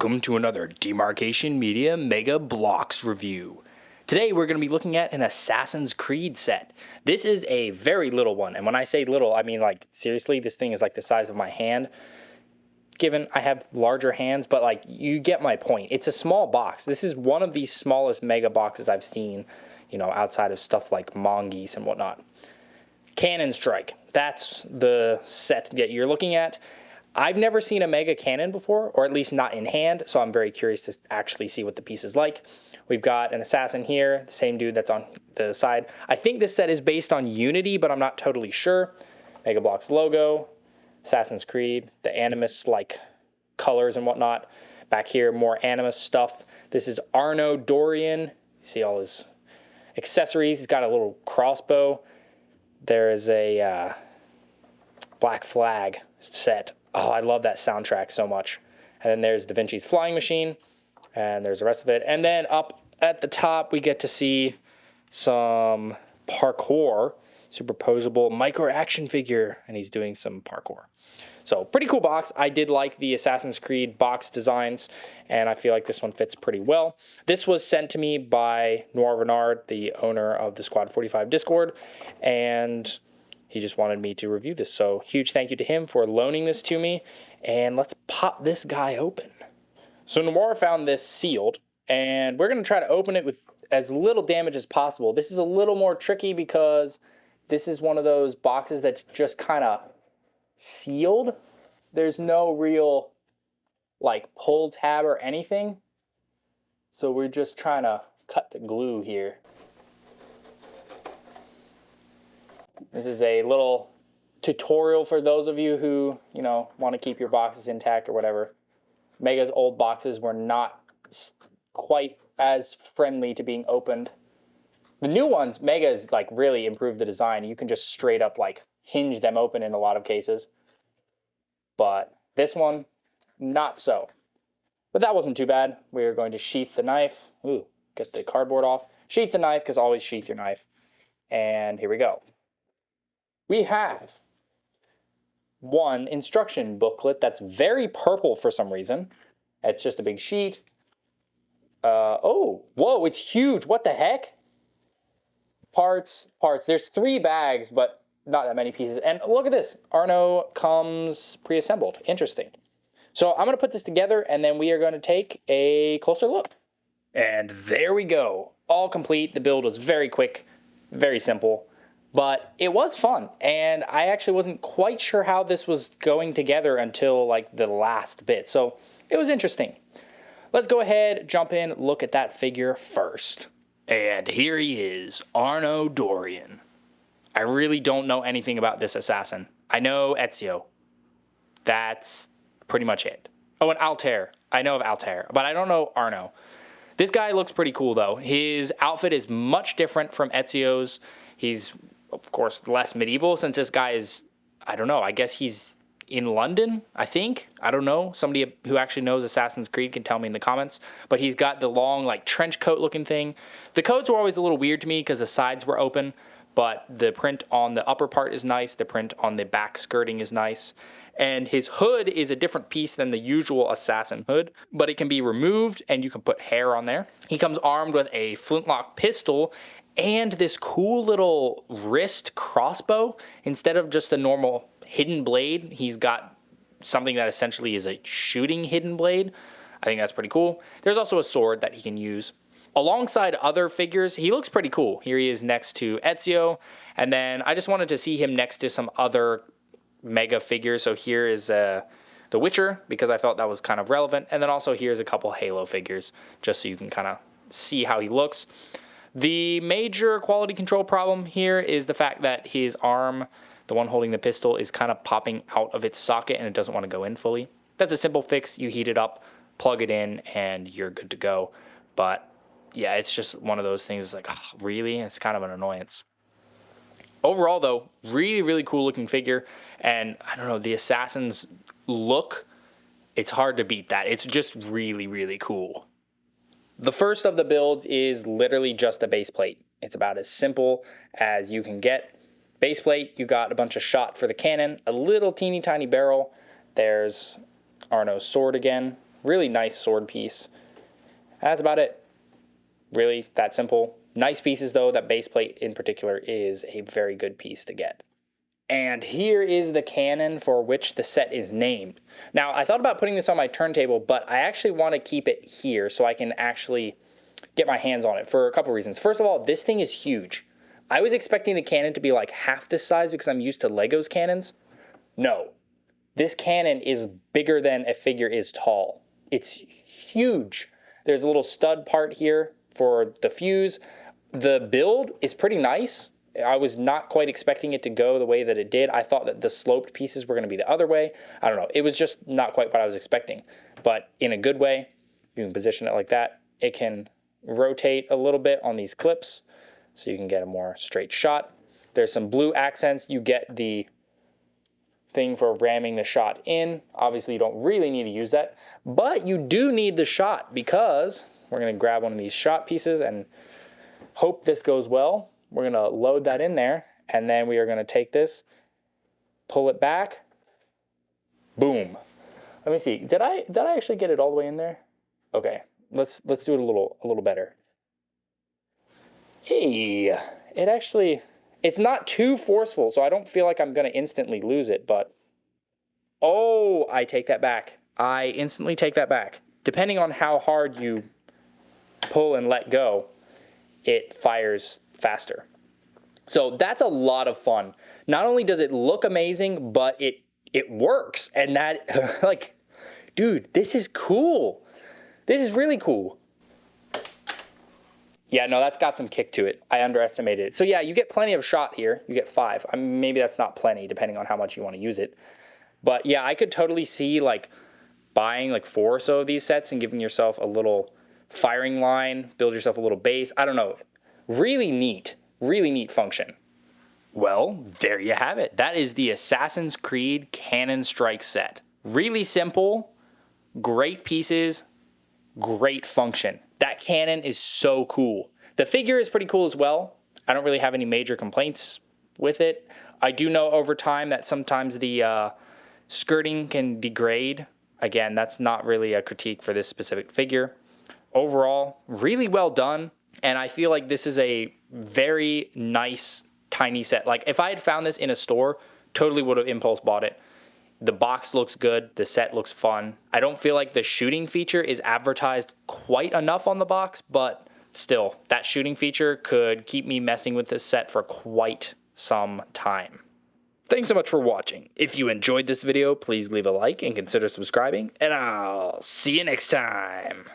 Welcome to another Demarcation Media Mega Bloks review. Today we're going to be looking at an Assassin's Creed set. This is a very little one, and when I say little, I mean like seriously, this thing is like the size of my hand. Given I have larger hands, but like you get my point. It's a small box. This is one of the smallest mega boxes I've seen, you know, outside of stuff like Mongoose and whatnot. Cannon Strike, that's the set that you're looking at. I've never seen a mega cannon before, or at least not in hand, so I'm very curious to actually see what the piece is like. We've got an assassin here, the same dude that's on the side. I think this set is based on Unity, but I'm not totally sure. Mega Bloks logo, Assassin's Creed, the Animus-like colors and whatnot. Back here, more Animus stuff. This is Arno Dorian. You see all his accessories. He's got a little crossbow. There is a Black Flag set. Oh, I love that soundtrack so much. And then there's Da Vinci's Flying Machine, and there's the rest of it. And then up at the top, we get to see some parkour, superposable micro action figure, and he's doing some parkour. So pretty cool box. I did like the Assassin's Creed box designs, and I feel like this one fits pretty well. This was sent to me by Noir Renard, the owner of the Squad 45 Discord, and he just wanted me to review this. So huge thank you to him for loaning this to me, and let's pop this guy open. So Noir found this sealed, and we're going to try to open it with as little damage as possible. This is a little more tricky because this is one of those boxes that's just kind of sealed. There's no real like pull tab or anything. So we're just trying to cut the glue here. This is a little tutorial for those of you who, you know, want to keep your boxes intact or whatever. Mega's old boxes were not quite as friendly to being opened. The new ones, Mega's like really improved the design. You can just straight up like hinge them open in a lot of cases. But this one, not so. But that wasn't too bad. We're going to sheath the knife. Ooh, get the cardboard off. Sheath the knife, because always sheath your knife. And here we go. We have one instruction booklet that's very purple for some reason. It's just a big sheet. Oh, whoa, it's huge. What the heck? Parts. There's 3 bags, but not that many pieces. And look at this. Arno comes pre-assembled. Interesting. So I'm going to put this together, and then we are going to take a closer look. And there we go. All complete. The build was very quick, very simple. But it was fun, and I actually wasn't quite sure how this was going together until like the last bit. So it was interesting. Let's go ahead, jump in, look at that figure first. And here he is, Arno Dorian. I really don't know anything about this assassin. I know Ezio. That's pretty much it. Oh, and Altair. I know of Altair, but I don't know Arno. This guy looks pretty cool, though. His outfit is much different from Ezio's. He's, of course, less medieval since this guy is, I don't know, I guess he's in London, I think. I don't know. Somebody who actually knows Assassin's Creed can tell me in the comments. But he's got the long, like, trench coat looking thing. The coats were always a little weird to me because the sides were open. But the print on the upper part is nice. The print on the back skirting is nice. And his hood is a different piece than the usual assassin hood, but it can be removed and you can put hair on there. He comes armed with a flintlock pistol and this cool little wrist crossbow. Instead of just a normal hidden blade, he's got something that essentially is a shooting hidden blade. I think that's pretty cool. There's also a sword that he can use. Alongside other figures, he looks pretty cool. Here he is next to Ezio, and then I just wanted to see him next to some other mega figures. So here is The Witcher, because I felt that was kind of relevant, and then also here's a couple Halo figures, just so you can kind of see how he looks. The major quality control problem here is the fact that his arm, the one holding the pistol, is kind of popping out of its socket, and it doesn't want to go in fully. That's a simple fix. You heat it up, plug it in, and you're good to go. But yeah, it's just one of those things. It's like, oh, really? It's kind of an annoyance. Overall, though, really, really cool looking figure. And I don't know, the Assassin's look, it's hard to beat that. It's just really, really cool. The first of the builds is literally just a base plate. It's about as simple as you can get. Base plate, you got a bunch of shot for the cannon, a little teeny tiny barrel. There's Arno's sword again, Really nice sword piece. That's about it. Really that simple. Nice pieces though. That base plate in particular is a very good piece to get. And here is the cannon for which the set is named. Now, I thought about putting this on my turntable, but I actually want to keep it here so I can actually get my hands on it for a couple reasons. First of all, this thing is huge. I was expecting the cannon to be like half this size because I'm used to Lego's cannons. No, this cannon is bigger than a figure is tall. It's huge. There's a little stud part here for the fuse. The build is pretty nice. I was not quite expecting it to go the way that it did. I thought that the sloped pieces were going to be the other way. I don't know. It was just not quite what I was expecting. But in a good way, you can position it like that. It can rotate a little bit on these clips so you can get a more straight shot. There's some blue accents. You get the thing for ramming the shot in. Obviously, you don't really need to use that. But you do need the shot because we're going to grab one of these shot pieces and hope this goes well. We're going to load that in there, and then we are going to take this, pull it back, boom. Let me see. Did I actually get it all the way in there? Okay. Let's do it a little better. Hey, it's not too forceful, so I don't feel like I'm going to instantly lose it, but oh, I take that back. I instantly take that back. Depending on how hard you pull and let go, it fires faster. So that's a lot of fun. Not only does it look amazing, but it works. And that, like, dude, this is cool. This is really cool. Yeah, no, that's got some kick to it. I underestimated it. So yeah, you get plenty of shot here. You get 5. I mean, maybe that's not plenty, depending on how much you want to use it. But yeah, I could totally see, like, buying like 4 or so of these sets and giving yourself a little firing line, build yourself a little base. I don't know. Really neat function. Well, there you have it. That is the Assassin's Creed Cannon Strike set. Really simple, great pieces, great function. That cannon is so cool. The figure is pretty cool as well. I don't really have any major complaints with it. I do know over time that sometimes the skirting can degrade. Again, that's not really a critique for this specific figure. Overall, really well done. And I feel like this is a very nice, tiny set. Like, if I had found this in a store, totally would have impulse bought it. The box looks good. The set looks fun. I don't feel like the shooting feature is advertised quite enough on the box, but still, that shooting feature could keep me messing with this set for quite some time. Thanks so much for watching. If you enjoyed this video, please leave a like and consider subscribing, and I'll see you next time.